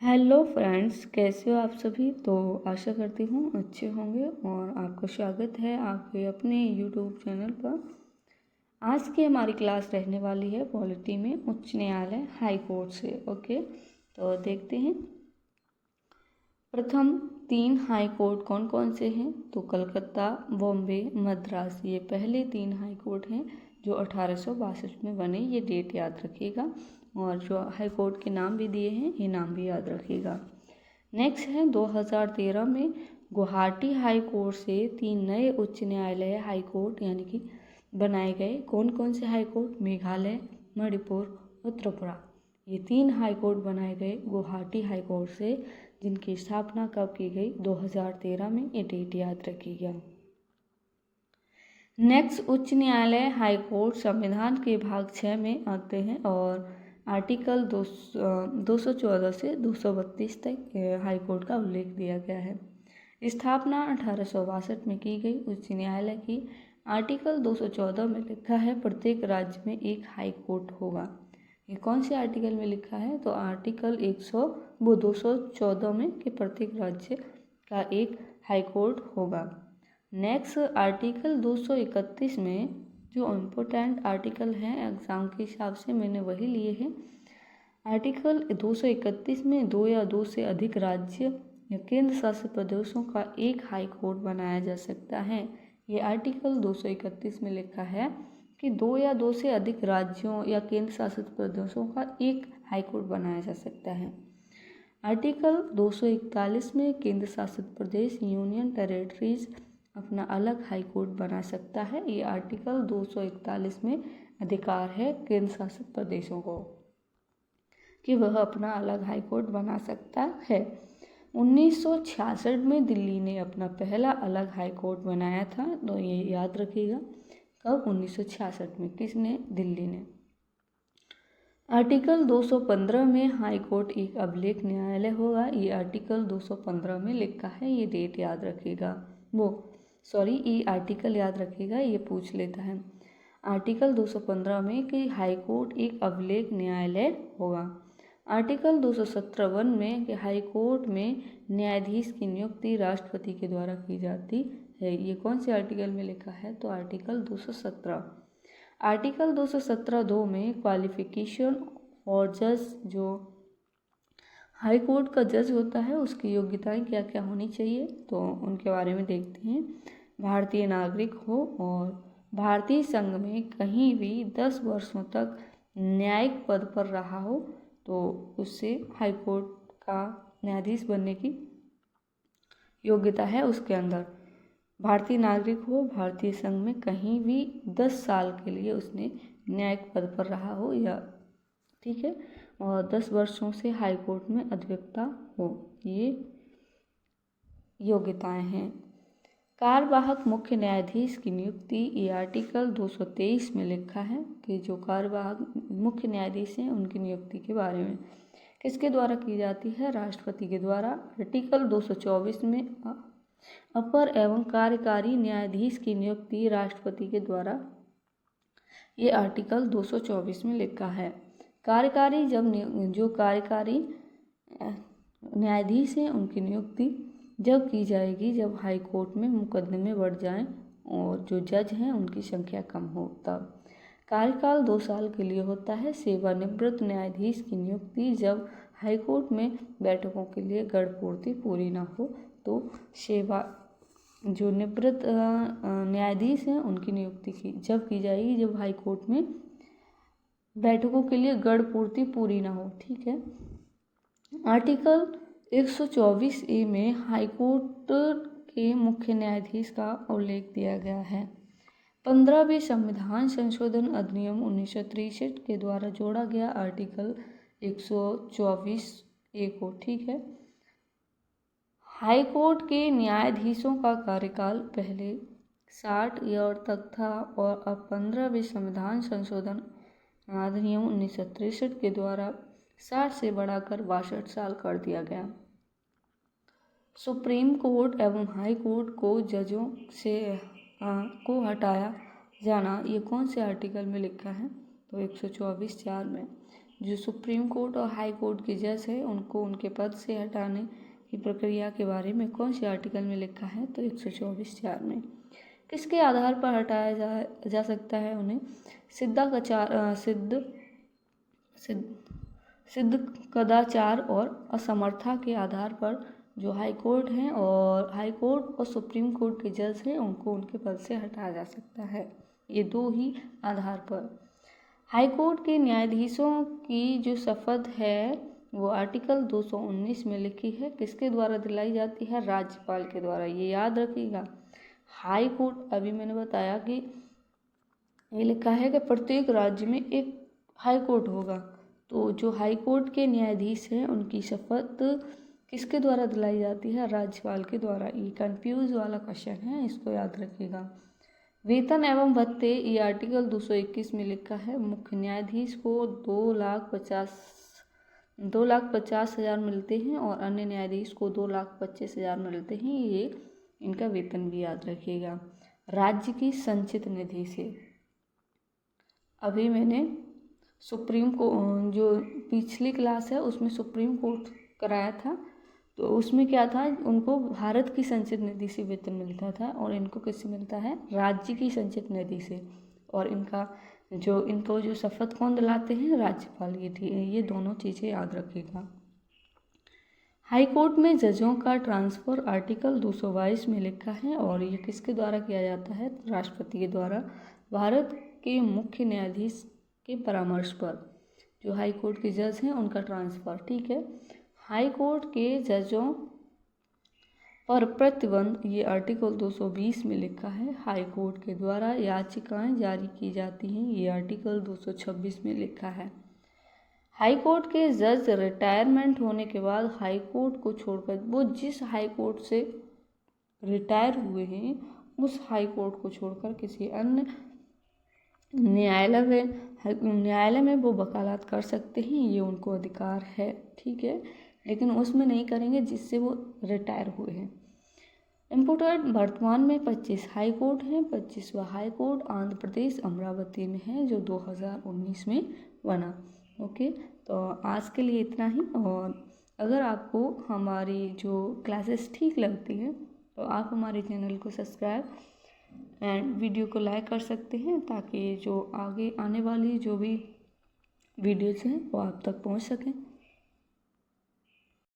Hello friends, कैसे हो आप सभी। तो आशा करती हूँ अच्छे होंगे और आपका स्वागत है आपके अपने यूट्यूब चैनल पर। आज की हमारी क्लास रहने वाली है पॉलिटी में उच्च न्यायालय हाई कोर्ट से। ओके, तो देखते हैं। प्रथम 3 हाई कोर्ट कौन कौन से हैं। तो कलकत्ता, बॉम्बे, मद्रास, ये पहले 3 हाई कोर्ट हैं जो 1862 में बने। ये डेट याद रखिएगा और जो हाई कोर्ट के नाम भी दिए हैं ये नाम भी याद रखिएगा। नेक्स्ट है 2013 में गुवाहाटी हाई कोर्ट से 3 नए उच्च न्यायालय हाई कोर्ट यानी कि बनाए गए। कौन कौन से हाई कोर्ट? मेघालय, मणिपुर और त्रिपुरा। ये 3 हाई कोर्ट बनाए गए गुवाहाटी हाई कोर्ट से, जिनकी स्थापना कब की गई? 2013 में। ये डेट याद रखिएगा। नेक्स्ट उच्च न्यायालय हाई कोर्ट संविधान के भाग 6 में आते हैं और आर्टिकल 214 से 232 तक हाई कोर्ट का उल्लेख दिया गया है। स्थापना 1862 में की गई उच्च न्यायालय की। आर्टिकल 214 में लिखा है प्रत्येक राज्य में एक हाई कोर्ट होगा। ये कौन से आर्टिकल में लिखा है? तो आर्टिकल 214 में कि प्रत्येक राज्य का एक हाई कोर्ट होगा। नेक्स्ट आर्टिकल 231 में जो इम्पोर्टेंट आर्टिकल हैं एग्ज़ाम के हिसाब से मैंने वही लिए हैं। आर्टिकल 231 में 2 या 2 से अधिक राज्य या केंद्र शासित प्रदेशों का एक हाई कोर्ट बनाया जा सकता है। ये आर्टिकल 231 में लिखा है कि 2 या 2 से अधिक राज्यों या केंद्र शासित प्रदेशों का एक हाई कोर्ट बनाया जा सकता है। आर्टिकल 241 में केंद्र शासित प्रदेश यूनियन टेरिटरीज अपना अलग हाई कोर्ट बना सकता है। ये आर्टिकल 241 में अधिकार है केंद्र शासित प्रदेशों को कि वह अपना अलग हाई कोर्ट बना सकता है। 1966 में दिल्ली ने अपना पहला अलग हाई कोर्ट बनाया था, तो ये याद रखिएगा। कब? 1966 में। किसने? दिल्ली ने। आर्टिकल 215 में हाई कोर्ट एक अभिलेख न्यायालय होगा। ये आर्टिकल 215 में लिखा है। ये डेट याद रखिएगा। ये आर्टिकल याद रखिएगा, ये पूछ लेता है। आर्टिकल 215 में कि हाई कोर्ट एक अभिलेख न्यायालय होगा। आर्टिकल 217 में कि हाई कोर्ट में न्यायाधीश की नियुक्ति राष्ट्रपति के द्वारा की जाती है। ये कौन से आर्टिकल में लिखा है? तो आर्टिकल 217। आर्टिकल 217(2) में क्वालिफिकेशन और जज, जो हाई कोर्ट का जज होता है, उसकी योग्यताएं क्या क्या होनी चाहिए, तो उनके बारे में देखते हैं। भारतीय नागरिक हो और भारतीय संघ में कहीं भी 10 वर्षों तक न्यायिक पद पर रहा हो तो उससे हाई कोर्ट का न्यायाधीश बनने की योग्यता है उसके अंदर। भारतीय नागरिक हो, भारतीय संघ में कहीं भी 10 साल के लिए उसने न्यायिक पद पर रहा हो, या ठीक है, और 10 वर्षों से हाई कोर्ट में अधिवक्ता हो, ये योग्यताएं हैं। कार्यवाहक मुख्य न्यायाधीश की नियुक्ति, ये आर्टिकल 223 में लिखा है कि जो कार्यवाहक मुख्य न्यायाधीश हैं उनकी नियुक्ति के बारे में किसके द्वारा की जाती है? राष्ट्रपति के द्वारा। आर्टिकल 224 में अपर एवं कार्यकारी न्यायाधीश की नियुक्ति राष्ट्रपति के द्वारा, ये आर्टिकल 224 में लिखा है। कार्यकारी जो कार्यकारी न्यायाधीश हैं उनकी नियुक्ति जब की जाएगी जब हाई कोर्ट में मुकदमे बढ़ जाएं और जो जज हैं उनकी संख्या कम हो तब। कार्यकाल 2 साल के लिए होता है। सेवानिवृत्त न्यायाधीश की नियुक्ति जब हाई कोर्ट में बैठकों के लिए गढ़पूर्ति पूरी न हो तो जो निवृत्त न्यायाधीश हैं उनकी नियुक्ति की जाएगी जब हाई कोर्ट में बैठकों के लिए गढ़पूर्ति पूरी ना हो। ठीक है। आर्टिकल 124A में हाई कोर्ट के मुख्य न्यायाधीश का उल्लेख दिया गया है। 15वें संविधान संशोधन अधिनियम 1963 के द्वारा जोड़ा गया आर्टिकल 124A को, ठीक है। हाई कोर्ट के न्यायाधीशों का कार्यकाल पहले 60 ईयर तक था और अब 15वें संविधान संशोधन अधिनियम 1963 के द्वारा 60 से बढ़ाकर 62 साल कर दिया गया। सुप्रीम कोर्ट एवं हाई कोर्ट को जजों से को हटाया जाना, ये कौन से आर्टिकल में लिखा है? तो 124(4) में। जो सुप्रीम कोर्ट और हाई कोर्ट के जज है उनको उनके पद से हटाने की प्रक्रिया के बारे में कौन से आर्टिकल में लिखा है? तो 124(4) में। किसके आधार पर हटाया जा सकता है उन्हें? सिद्ध कदाचार और असमर्था के आधार पर जो हाई कोर्ट हैं और हाई कोर्ट और सुप्रीम कोर्ट के जज हैं उनको उनके पद से हटाया जा सकता है, ये दो ही आधार पर। हाई कोर्ट के न्यायाधीशों की जो शपथ है वो आर्टिकल 219 में लिखी है, किसके द्वारा दिलाई जाती है? राज्यपाल के द्वारा, ये याद रखिएगा। हाई कोर्ट, अभी मैंने बताया कि ये लिखा है कि प्रत्येक राज्य में एक हाई कोर्ट होगा, तो जो हाई कोर्ट के न्यायाधीश हैं उनकी शपथ किसके द्वारा दिलाई जाती है? राज्यपाल के द्वारा। ये कंफ्यूज वाला क्वेश्चन है, इसको याद रखिएगा। वेतन एवं भत्ते, ये आर्टिकल 221 में लिखा है। मुख्य न्यायाधीश को 2,50,000 मिलते हैं और अन्य न्यायाधीश को 2,25,000 मिलते हैं, ये इनका वेतन भी याद रखिएगा। राज्य की संचित निधि से, अभी मैंने सुप्रीम कोर्ट जो पिछली क्लास है उसमें सुप्रीम कोर्ट कराया था, तो उसमें क्या था, उनको भारत की संचित निधि से वेतन मिलता था और इनको किससे मिलता है? राज्य की संचित निधि से। और इनको जो शपथ कौन दिलाते हैं? राज्यपाल। ये दोनों चीज़ें याद रखिएगा। हाई कोर्ट में जजों का ट्रांसफ़र आर्टिकल 222 में लिखा है और ये किसके द्वारा किया जाता है? राष्ट्रपति के द्वारा, भारत के मुख्य न्यायाधीश के परामर्श पर। जो हाई कोर्ट के जज हैं उनका ट्रांसफ़र, ठीक है। हाई कोर्ट के जजों पर प्रतिबंध, ये आर्टिकल 220 में लिखा है। हाई कोर्ट के द्वारा याचिकाएं जारी की जाती हैं, ये आर्टिकल 226 में लिखा है। हाई कोर्ट के जज रिटायरमेंट होने के बाद हाई कोर्ट को छोड़कर, वो जिस हाई कोर्ट से रिटायर हुए हैं उस हाई कोर्ट को छोड़कर किसी अन्य न्यायालय में वो वकालत कर सकते हैं, ये उनको अधिकार है, ठीक है। लेकिन उसमें नहीं करेंगे जिससे वो रिटायर हुए हैं। इम्पोर्टेंट, वर्तमान में 25 हाई कोर्ट हैं। 25वां हाई कोर्ट आंध्र प्रदेश अमरावती में है, जो 2019 में बना। ओके, तो आज के लिए इतना ही। और अगर आपको हमारी जो क्लासेस ठीक लगती हैं तो आप हमारे चैनल को सब्सक्राइब एंड वीडियो को लाइक कर सकते हैं, ताकि जो आगे आने वाली जो भी वीडियोज़ हैं वो आप तक पहुंच सकें।